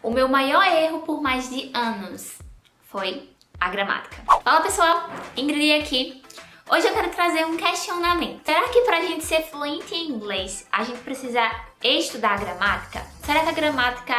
O meu maior erro por mais de anos foi a gramática. Fala pessoal, Ingrid aqui. Hoje eu quero trazer um questionamento. Será que pra gente ser fluente em inglês, a gente precisa estudar a gramática? Será que a gramática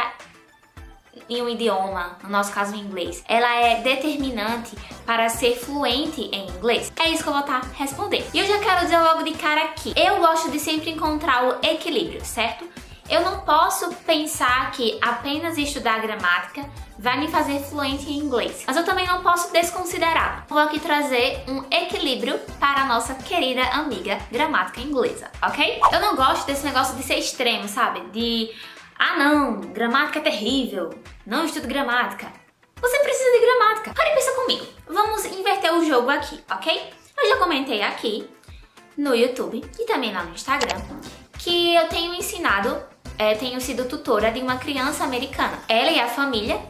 em um idioma, no nosso caso o inglês, ela é determinante para ser fluente em inglês? É isso que eu vou estar respondendo. E eu já quero dizer logo de cara aqui, eu gosto de sempre encontrar o equilíbrio, certo? Eu não posso pensar que apenas estudar a gramática vai me fazer fluente em inglês. Mas eu também não posso desconsiderar. Vou aqui trazer um equilíbrio para a nossa querida amiga gramática inglesa, ok? Eu não gosto desse negócio de ser extremo, sabe? De, ah não, gramática é terrível, não estudo gramática. Você precisa de gramática. Para e pensa comigo. Vamos inverter o jogo aqui, ok? Eu já comentei aqui no YouTube e também lá no Instagram que eu tenho ensinado, tenho sido tutora de uma criança americana. Ela e a família,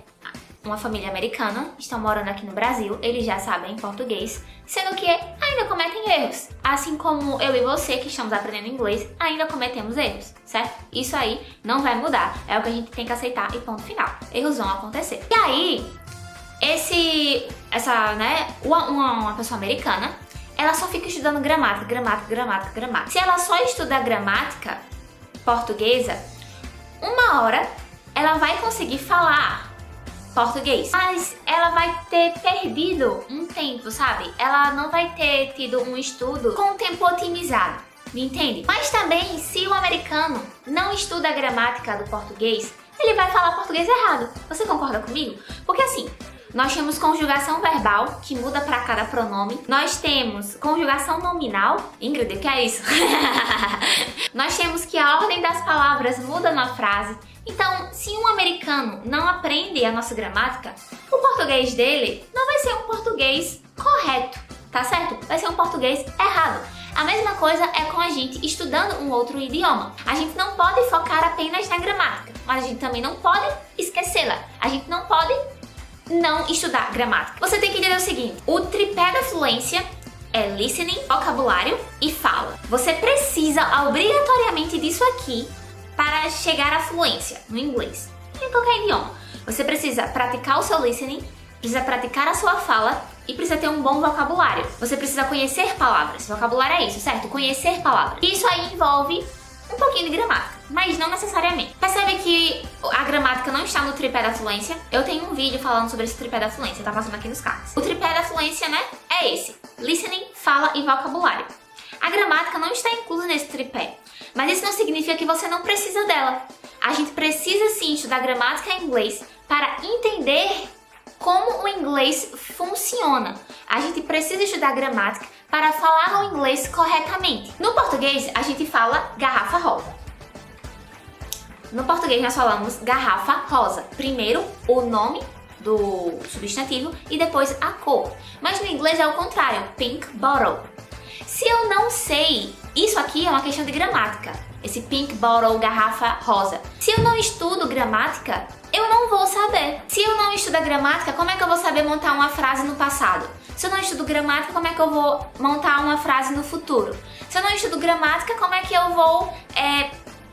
uma família americana, estão morando aqui no Brasil, eles já sabem português, sendo que ainda cometem erros. Assim como eu e você que estamos aprendendo inglês, ainda cometemos erros, certo? Isso aí não vai mudar, é o que a gente tem que aceitar e ponto final. Erros vão acontecer. E aí, uma pessoa americana, ela só fica estudando gramática. Se ela só estuda gramática portuguesa, uma hora ela vai conseguir falar português, mas ela vai ter perdido um tempo, sabe? Ela não vai ter tido um estudo com o tempo otimizado, me entende? Mas também, se o americano não estuda a gramática do português, ele vai falar português errado. Você concorda comigo? Porque assim, nós temos conjugação verbal, que muda para cada pronome. Nós temos conjugação nominal. Ingrid, o que é isso? Nós temos que a ordem das palavras muda na frase. Então, se um americano não aprende a nossa gramática, o português dele não vai ser um português correto, tá certo? Vai ser um português errado. A mesma coisa é com a gente estudando um outro idioma. A gente não pode focar apenas na gramática, mas a gente também não pode esquecê-la. A gente não pode não estudar gramática. Você tem que entender o seguinte, o tripé da fluência é listening, vocabulário e fala. Você precisa obrigatoriamente disso aqui para chegar à fluência no inglês, em qualquer idioma. Você precisa praticar o seu listening, precisa praticar a sua fala e precisa ter um bom vocabulário. Você precisa conhecer palavras. Vocabulário é isso, certo? Conhecer palavras. Isso aí envolve um pouquinho de gramática, mas não necessariamente. Percebe que a gramática não está no tripé da fluência? Eu tenho um vídeo falando sobre esse tripé da fluência, tá passando aqui nos cards. O tripé da fluência, né, é esse: listening, fala e vocabulário. A gramática não está inclusa nesse tripé, mas isso não significa que você não precisa dela. A gente precisa sim estudar gramática em inglês para entender como o inglês funciona. A gente precisa estudar gramática para falar o inglês corretamente. No português, a gente fala garrafa rosa. No português, nós falamos garrafa rosa. Primeiro, o nome do substantivo e depois a cor. Mas no inglês é o contrário, pink bottle. Se eu não sei, isso aqui é uma questão de gramática. Esse pink bottle, garrafa rosa. Se eu não estudo gramática, eu não vou saber. Se eu não estudo a gramática, como é que eu vou saber montar uma frase no passado? Se eu não estudo gramática, como é que eu vou montar uma frase no futuro? Se eu não estudo gramática, como é que eu vou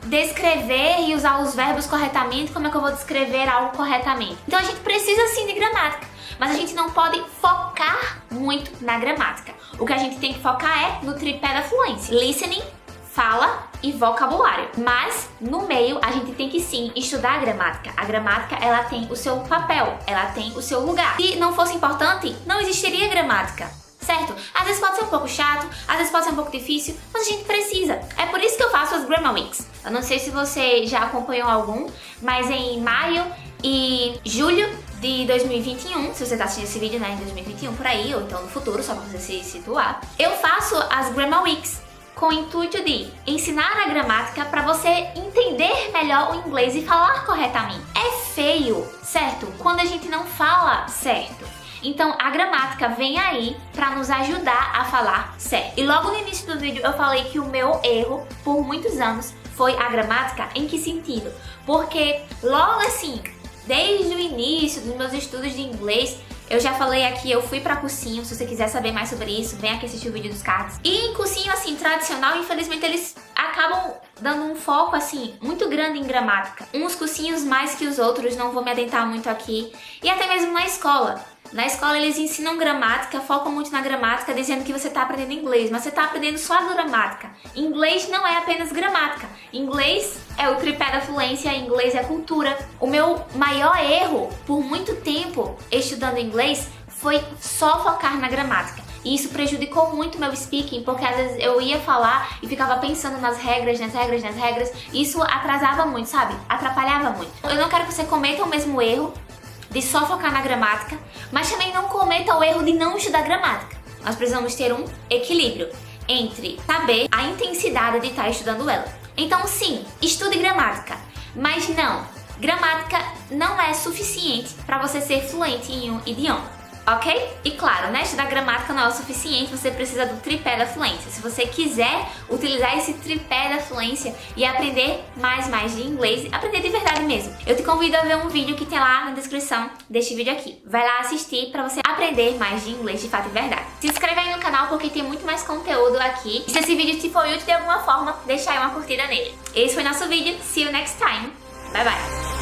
descrever e usar os verbos corretamente? Como é que eu vou descrever algo corretamente? Então a gente precisa sim de gramática, mas a gente não pode focar muito na gramática. O que a gente tem que focar é no tripé da fluência: listening, fala e vocabulário. Mas no meio a gente tem que sim estudar a gramática. A gramática, ela tem o seu papel, ela tem o seu lugar. Se não fosse importante, não existiria gramática, certo? Às vezes pode ser um pouco chato, às vezes pode ser um pouco difícil, mas a gente precisa. É por isso que eu faço as Grammar Weeks. Eu não sei se você já acompanhou algum, mas em maio e julho de 2021, se você está assistindo esse vídeo, né, em 2021 por aí, ou então no futuro, só para você se situar, eu faço as Grammar Weeks com o intuito de ensinar a gramática para você entender melhor o inglês e falar corretamente. É feio, certo? Quando a gente não fala certo. Então a gramática vem aí para nos ajudar a falar certo. E logo no início do vídeo eu falei que o meu erro por muitos anos foi a gramática. Em que sentido? Porque logo assim, desde o início dos meus estudos de inglês, eu já falei aqui, eu fui pra cursinho. Se você quiser saber mais sobre isso, vem aqui assistir o vídeo dos cards. E em cursinho assim, tradicional, infelizmente eles acabam dando um foco, assim, muito grande em gramática. Uns cursinhos mais que os outros, não vou me adentrar muito aqui. E até mesmo na escola. Na escola eles ensinam gramática, focam muito na gramática, dizendo que você está aprendendo inglês, mas você está aprendendo só a gramática. Inglês não é apenas gramática. Inglês é o tripé da fluência, inglês é cultura. O meu maior erro, por muito tempo, estudando inglês, foi só focar na gramática. E isso prejudicou muito meu speaking, porque às vezes eu ia falar e ficava pensando nas regras, e isso atrasava muito, sabe? Atrapalhava muito. Eu não quero que você cometa o mesmo erro de só focar na gramática, mas também não cometa o erro de não estudar gramática. Nós precisamos ter um equilíbrio entre saber a intensidade de estar estudando ela. Então sim, estude gramática, mas não, gramática não é suficiente para você ser fluente em um idioma. Ok? E claro, né, estudar gramática não é o suficiente, você precisa do tripé da fluência. Se você quiser utilizar esse tripé da fluência e aprender mais de inglês, aprender de verdade mesmo, eu te convido a ver um vídeo que tem lá na descrição deste vídeo aqui. Vai lá assistir para você aprender mais de inglês de fato e verdade. Se inscreve aí no canal porque tem muito mais conteúdo aqui. E se esse vídeo te foi útil de alguma forma, deixa aí uma curtida nele. Esse foi nosso vídeo. See you next time. Bye bye!